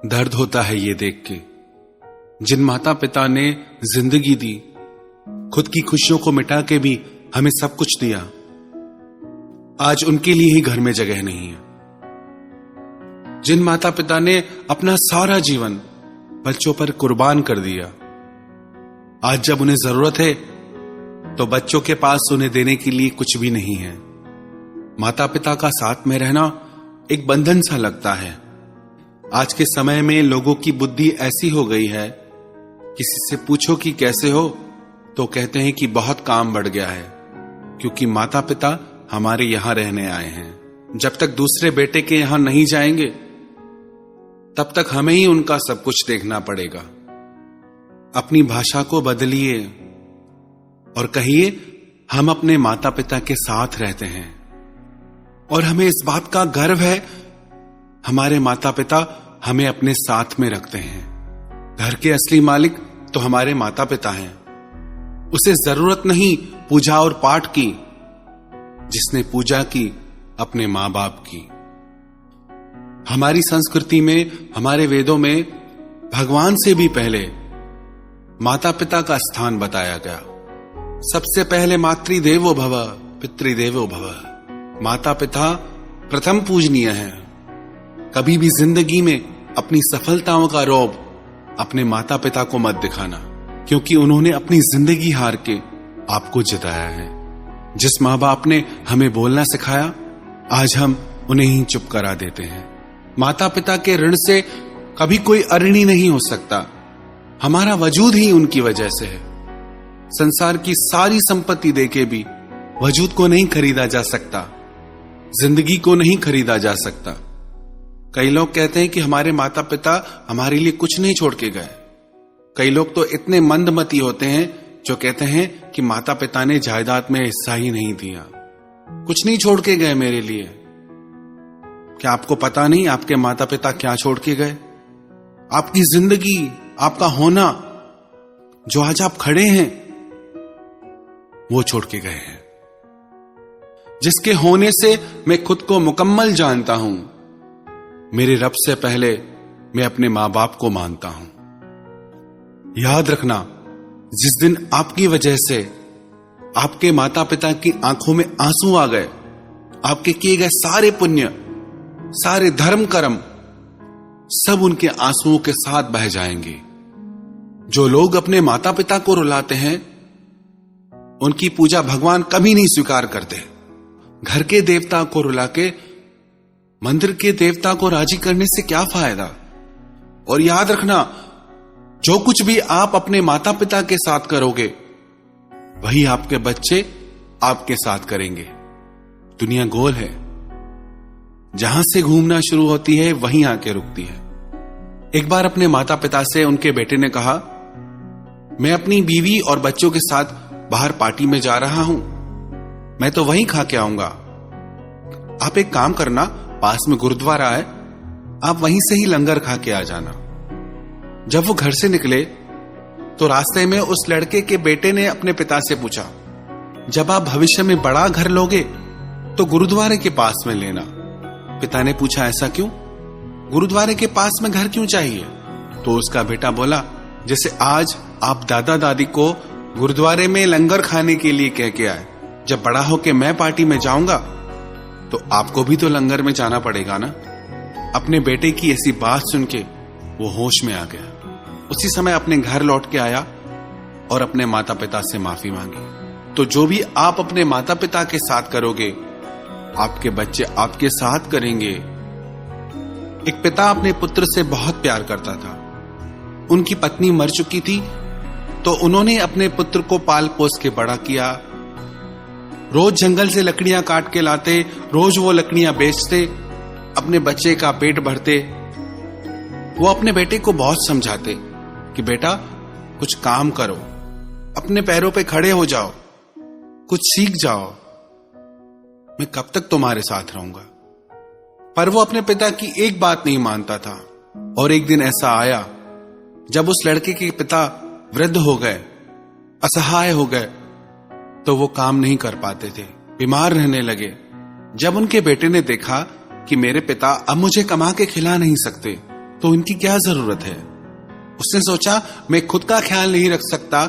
दर्द होता है ये देख के, जिन माता पिता ने जिंदगी दी, खुद की खुशियों को मिटा के भी हमें सब कुछ दिया, आज उनके लिए ही घर में जगह नहीं है। जिन माता पिता ने अपना सारा जीवन बच्चों पर कुर्बान कर दिया, आज जब उन्हें जरूरत है तो बच्चों के पास उन्हें देने के लिए कुछ भी नहीं है। माता पिता का साथ में रहना एक बंधन सा लगता है। आज के समय में लोगों की बुद्धि ऐसी हो गई है, किसी से पूछो कि कैसे हो तो कहते हैं कि बहुत काम बढ़ गया है, क्योंकि माता पिता हमारे यहां रहने आए हैं। जब तक दूसरे बेटे के यहां नहीं जाएंगे तब तक हमें ही उनका सब कुछ देखना पड़ेगा। अपनी भाषा को बदलिए और कहिए हम अपने माता पिता के साथ रहते हैं, और हमें इस बात का गर्व है हमारे माता पिता हमें अपने साथ में रखते हैं। घर के असली मालिक तो हमारे माता पिता हैं। उसे जरूरत नहीं पूजा और पाठ की, जिसने पूजा की अपने मां बाप की। हमारी संस्कृति में, हमारे वेदों में भगवान से भी पहले माता पिता का स्थान बताया गया। सबसे पहले मातृदेवो भव पितृदेवो भव। माता पिता प्रथम पूजनीय है। कभी भी जिंदगी में अपनी सफलताओं का रौब अपने माता पिता को मत दिखाना, क्योंकि उन्होंने अपनी जिंदगी हार के आपको जिताया है। जिस मां बाप ने हमें बोलना सिखाया, आज हम उन्हें ही चुप करा देते हैं। माता पिता के ऋण से कभी कोई अऋणी नहीं हो सकता। हमारा वजूद ही उनकी वजह से है। संसार की सारी संपत्ति देके भी वजूद को नहीं खरीदा जा सकता, जिंदगी को नहीं खरीदा जा सकता। कई लोग कहते हैं कि हमारे माता पिता हमारे लिए कुछ नहीं छोड़ के गए। कई लोग तो इतने मंदमती होते हैं जो कहते हैं कि माता पिता ने जायदाद में हिस्सा ही नहीं दिया, कुछ नहीं छोड़ के गए मेरे लिए। क्या आपको पता नहीं आपके माता पिता क्या छोड़ के गए? आपकी जिंदगी, आपका होना, जो आज आप खड़े हैं, वो छोड़ के गए हैं। जिसके होने से मैं खुद को मुकम्मल जानता हूं, मेरे रब से पहले मैं अपने मां बाप को मानता हूं। याद रखना, जिस दिन आपकी वजह से आपके माता पिता की आंखों में आंसू आ गए, आपके किए गए सारे पुण्य, सारे धर्म कर्म सब उनके आंसुओं के साथ बह जाएंगे। जो लोग अपने माता पिता को रुलाते हैं, उनकी पूजा भगवान कभी नहीं स्वीकार करते। घर के देवता को रुला के मंदिर के देवता को राजी करने से क्या फायदा? और याद रखना, जो कुछ भी आप अपने माता पिता के साथ करोगे, वही आपके बच्चे आपके साथ करेंगे। दुनिया गोल है, जहां से घूमना शुरू होती है वहीं आके रुकती है। एक बार अपने माता पिता से उनके बेटे ने कहा, मैं अपनी बीवी और बच्चों के साथ बाहर पार्टी में जा रहा हूं, मैं तो वहीं खा के आऊंगा। आप एक काम करना, पास में गुरुद्वारा है, आप वहीं से ही लंगर खा के आ जाना। जब वो घर से निकले तो रास्ते में उस लड़के के बेटे ने अपने पिता से पूछा, जब आप भविष्य में बड़ा घर लोगे तो गुरुद्वारे के पास में लेना। पिता ने पूछा, ऐसा क्यों? गुरुद्वारे के पास में घर क्यों चाहिए? तो उसका बेटा बोला, जैसे आज आप दादा दादी को गुरुद्वारे में लंगर खाने के लिए कह के आए, जब बड़ा होके मैं पार्टी में जाऊंगा तो आपको भी तो लंगर में जाना पड़ेगा ना। अपने बेटे की ऐसी बात सुन के वो होश में आ गया। उसी समय अपने घर लौट के आया और अपने माता पिता से माफी मांगी। तो जो भी आप अपने माता पिता के साथ करोगे, आपके बच्चे आपके साथ करेंगे। एक पिता अपने पुत्र से बहुत प्यार करता था। उनकी पत्नी मर चुकी थी, तो उन्होंने अपने पुत्र को पाल पोस के बड़ा किया। रोज जंगल से लकड़ियां काट के लाते, रोज वो लकड़ियां बेचते, अपने बच्चे का पेट भरते। वो अपने बेटे को बहुत समझाते कि बेटा कुछ काम करो, अपने पैरों पे खड़े हो जाओ, कुछ सीख जाओ, मैं कब तक तुम्हारे साथ रहूंगा। पर वो अपने पिता की एक बात नहीं मानता था। और एक दिन ऐसा आया जब उस लड़के के पिता वृद्ध हो गए, असहाय हो गए, तो वो काम नहीं कर पाते थे, बीमार रहने लगे। जब उनके बेटे ने देखा कि मेरे पिता अब मुझे कमा के खिला नहीं सकते, तो इनकी क्या जरूरत है। उसने सोचा मैं खुद का ख्याल नहीं रख सकता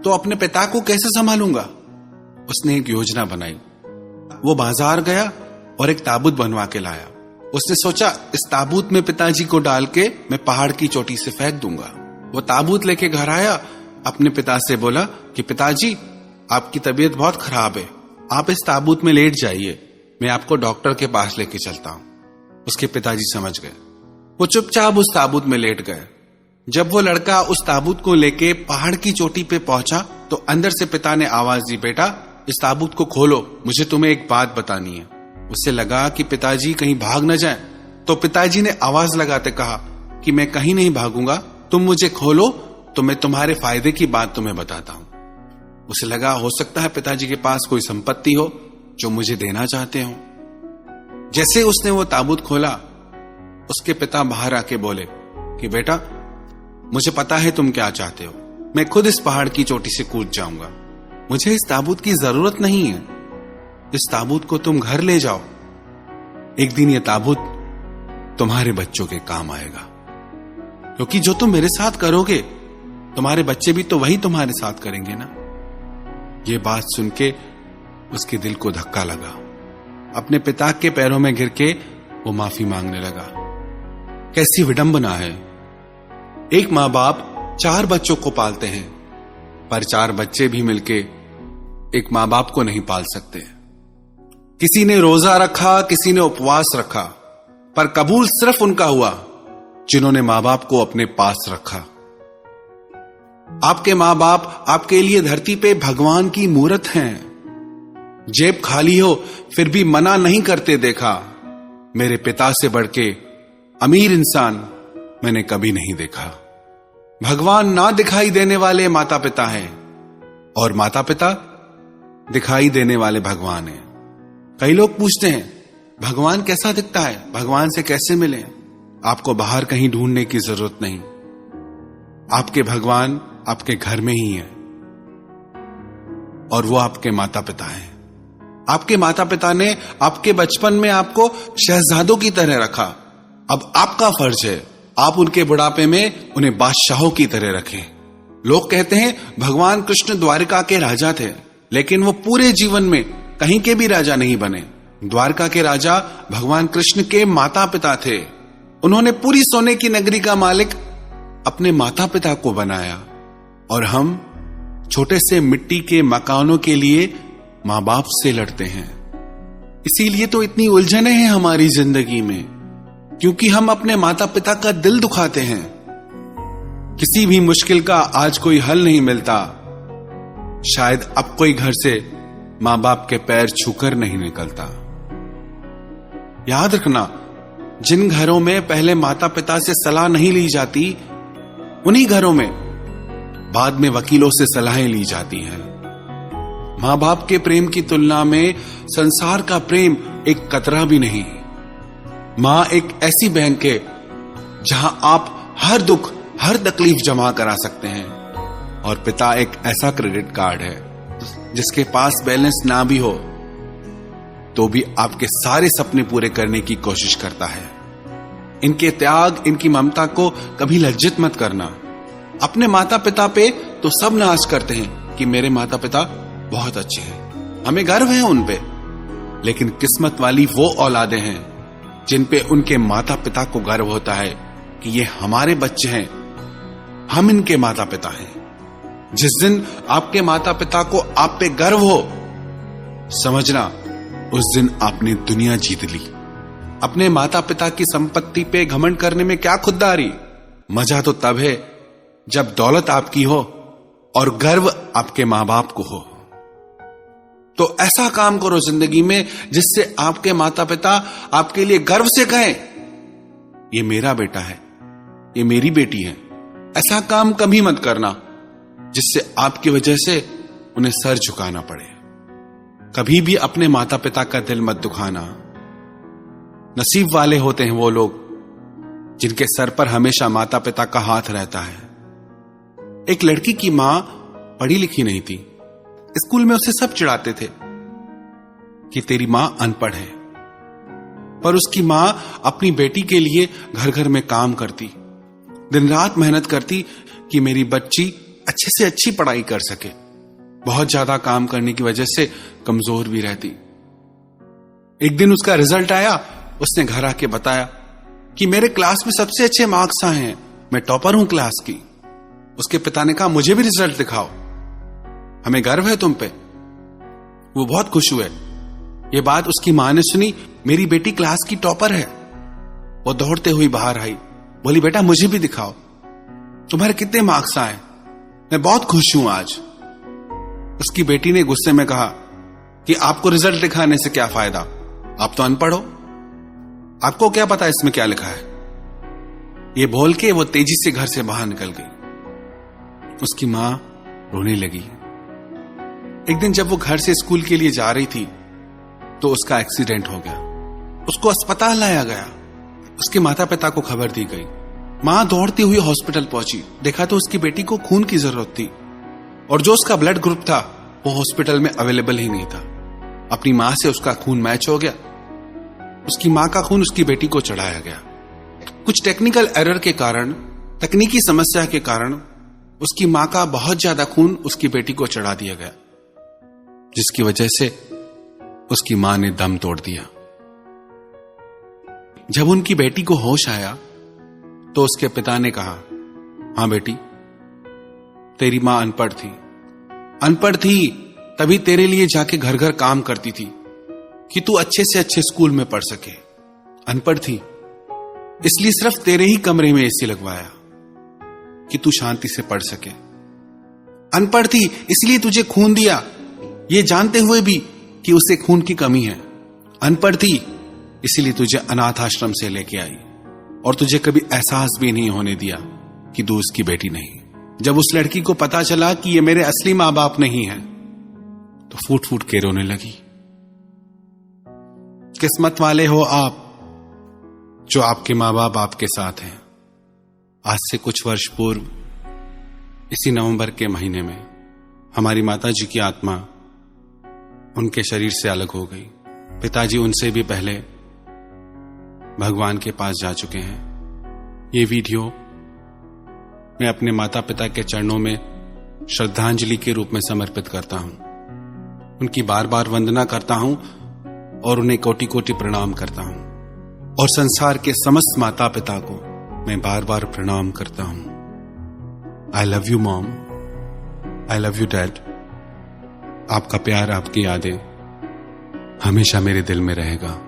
तो अपने पिता को कैसे संभालूंगा। उसने एक योजना बनाई। वो बाजार गया और एक ताबूत बनवा के लाया। उसने सोचा इस ताबूत में पिताजी को डाल के मैं पहाड़ की चोटी से फेंक दूंगा। वो ताबूत लेके घर आया, अपने पिता से बोला कि पिताजी आपकी तबीयत बहुत खराब है, आप इस ताबूत में लेट जाइए, मैं आपको डॉक्टर के पास लेके चलता हूं। उसके पिताजी समझ गए। वो चुपचाप उस ताबूत में लेट गए। जब वो लड़का उस ताबूत को लेके पहाड़ की चोटी पे पहुंचा तो अंदर से पिता ने आवाज दी, बेटा इस ताबूत को खोलो, मुझे तुम्हें एक बात बतानी है। उससे लगा कि पिताजी कहीं भाग न जाए, तो पिताजी ने आवाज लगाते कहा कि मैं कहीं नहीं भागूंगा, तुम मुझे खोलो तो मैं तुम्हारे फायदे की बात तुम्हें बताता हूं। उसे लगा हो सकता है पिताजी के पास कोई संपत्ति हो जो मुझे देना चाहते हो। जैसे उसने वो ताबूत खोला, उसके पिता बाहर आके बोले कि बेटा मुझे पता है तुम क्या चाहते हो, मैं खुद इस पहाड़ की चोटी से कूद जाऊंगा, मुझे इस ताबूत की जरूरत नहीं है, इस ताबूत को तुम घर ले जाओ, एक दिन यह ताबूत तुम्हारे बच्चों के काम आएगा, क्योंकि जो तुम मेरे साथ करोगे तुम्हारे बच्चे भी तो वही तुम्हारे साथ करेंगे ना। ये बात सुन के उसके दिल को धक्का लगा। अपने पिता के पैरों में गिर के वो माफी मांगने लगा। कैसी विडंबना है, एक माँ बाप 4 बच्चों को पालते हैं पर 4 बच्चे भी मिलके एक माँ बाप को नहीं पाल सकते। किसी ने रोजा रखा, किसी ने उपवास रखा, पर कबूल सिर्फ उनका हुआ जिन्होंने माँ बाप को अपने पास रखा। आपके माँ बाप आपके लिए धरती पे भगवान की मूरत हैं। जेब खाली हो फिर भी मना नहीं करते देखा। मेरे पिता से बढ़ के अमीर इंसान मैंने कभी नहीं देखा। भगवान ना दिखाई देने वाले माता पिता हैं और माता पिता दिखाई देने वाले भगवान हैं। कई लोग पूछते हैं भगवान कैसा दिखता है, भगवान से कैसे मिलें। आपको बाहर कहीं ढूंढने की जरूरत नहीं, आपके भगवान आपके घर में ही है और वो आपके माता पिता हैं। आपके माता पिता ने आपके बचपन में आपको शहजादों की तरह रखा। अब आपका फर्ज है आप उनके बुढ़ापे में उन्हें बादशाहों की तरह रखें। लोग कहते हैं भगवान कृष्ण द्वारिका के राजा थे, लेकिन वो पूरे जीवन में कहीं के भी राजा नहीं बने। द्वारका के राजा भगवान कृष्ण के माता पिता थे। उन्होंने पूरी सोने की नगरी का मालिक अपने माता पिता को बनाया और हम छोटे से मिट्टी के मकानों के लिए मां बाप से लड़ते हैं। इसीलिए तो इतनी उलझनें हैं हमारी जिंदगी में, क्योंकि हम अपने माता पिता का दिल दुखाते हैं। किसी भी मुश्किल का आज कोई हल नहीं मिलता, शायद अब कोई घर से मां बाप के पैर छूकर नहीं निकलता। याद रखना, जिन घरों में पहले माता पिता से सलाह नहीं ली जाती, उन्हीं घरों में बाद में वकीलों से सलाहें ली जाती हैं। मां बाप के प्रेम की तुलना में संसार का प्रेम एक कतरा भी नहीं। मां एक ऐसी बैंक है जहां आप हर दुख हर तकलीफ जमा करा सकते हैं, और पिता एक ऐसा क्रेडिट कार्ड है जिसके पास बैलेंस ना भी हो तो भी आपके सारे सपने पूरे करने की कोशिश करता है। इनके त्याग, इनकी ममता को कभी लज्जित मत करना। अपने माता पिता पे तो सब नाज करते हैं कि मेरे माता पिता बहुत अच्छे हैं, हमें गर्व है उन पे, लेकिन किस्मत वाली वो औलादें हैं जिन पे उनके माता पिता को गर्व होता है कि ये हमारे बच्चे हैं, हम इनके माता पिता हैं। जिस दिन आपके माता पिता को आप पे गर्व हो, समझना उस दिन आपने दुनिया जीत ली। अपने माता पिता की संपत्ति पे घमंड करने में क्या खुददारी। मजा तो तब है जब दौलत आपकी हो और गर्व आपके मां बाप को हो। तो ऐसा काम करो जिंदगी में जिससे आपके माता पिता आपके लिए गर्व से कहें, ये मेरा बेटा है, ये मेरी बेटी है। ऐसा काम कभी मत करना जिससे आपकी वजह से उन्हें सर झुकाना पड़े। कभी भी अपने माता पिता का दिल मत दुखाना। नसीब वाले होते हैं वो लोग जिनके सर पर हमेशा माता पिता का हाथ रहता है। एक लड़की की मां पढ़ी लिखी नहीं थी। स्कूल में उसे सब चिढ़ाते थे कि तेरी मां अनपढ़ है। पर उसकी मां अपनी बेटी के लिए घर घर में काम करती, दिन रात मेहनत करती कि मेरी बच्ची अच्छे से अच्छी पढ़ाई कर सके। बहुत ज्यादा काम करने की वजह से कमजोर भी रहती। एक दिन उसका रिजल्ट आया, उसने घर आके बताया कि मेरे क्लास में सबसे अच्छे मार्क्स आए हैं, मैं टॉपर हूं क्लास की। उसके पिता ने कहा मुझे भी रिजल्ट दिखाओ, हमें गर्व है तुम पे। वो बहुत खुश हुए। ये बात उसकी मां ने सुनी, मेरी बेटी क्लास की टॉपर है। वो दौड़ते हुई बाहर आई, बोली बेटा मुझे भी दिखाओ, तुम्हारे कितने मार्क्स आए, मैं बहुत खुश हूं आज। उसकी बेटी ने गुस्से में कहा कि आपको रिजल्ट दिखाने से क्या फायदा, आप तो अनपढ़ हो, आपको क्या पता इसमें क्या लिखा है। ये बोल के वो तेजी से घर से बाहर निकल गई। उसकी मां रोने लगी। एक दिन जब वो घर से स्कूल के लिए जा रही थी तो उसका एक्सीडेंट हो गया। उसको अस्पताल लाया गया। उसके माता पिता को खबर दी गई। मां दौड़ती हुई हॉस्पिटल पहुंची। देखा तो उसकी बेटी को खून की जरूरत थी और जो उसका ब्लड ग्रुप था वो हॉस्पिटल में अवेलेबल ही नहीं था। अपनी मां से उसका खून मैच हो गया। उसकी मां का खून उसकी बेटी को चढ़ाया गया। कुछ टेक्निकल एरर के कारण, तकनीकी समस्या के कारण उसकी मां का बहुत ज्यादा खून उसकी बेटी को चढ़ा दिया गया, जिसकी वजह से उसकी मां ने दम तोड़ दिया। जब उनकी बेटी को होश आया तो उसके पिता ने कहा, हां बेटी, तेरी मां अनपढ़ थी तभी तेरे लिए जाके घर घर काम करती थी कि तू अच्छे से अच्छे स्कूल में पढ़ सके। अनपढ़ थी इसलिए सिर्फ तेरे ही कमरे में एसी लगवाया कि तू शांति से पढ़ सके। अनपढ़ थी इसलिए तुझे खून दिया, ये जानते हुए भी कि उसे खून की कमी है। अनपढ़ थी इसलिए तुझे अनाथ आश्रम से लेके आई और तुझे कभी एहसास भी नहीं होने दिया कि तू उसकी बेटी नहीं। जब उस लड़की को पता चला कि ये मेरे असली मां बाप नहीं है तो फूट फूट के रोने लगी। किस्मत वाले हो आप जो आपके मां बाप आपके साथ हैं। आज से कुछ वर्ष पूर्व इसी नवंबर के महीने में हमारी माता जी की आत्मा उनके शरीर से अलग हो गई। पिताजी उनसे भी पहले भगवान के पास जा चुके हैं। ये वीडियो मैं अपने माता पिता के चरणों में श्रद्धांजलि के रूप में समर्पित करता हूं। उनकी बार बार वंदना करता हूं और उन्हें कोटि कोटि प्रणाम करता हूं। और संसार के समस्त माता पिता को मैं बार बार प्रणाम करता हूं। I love you mom, I love you dad. आपका प्यार, आपकी यादें हमेशा मेरे दिल में रहेगा।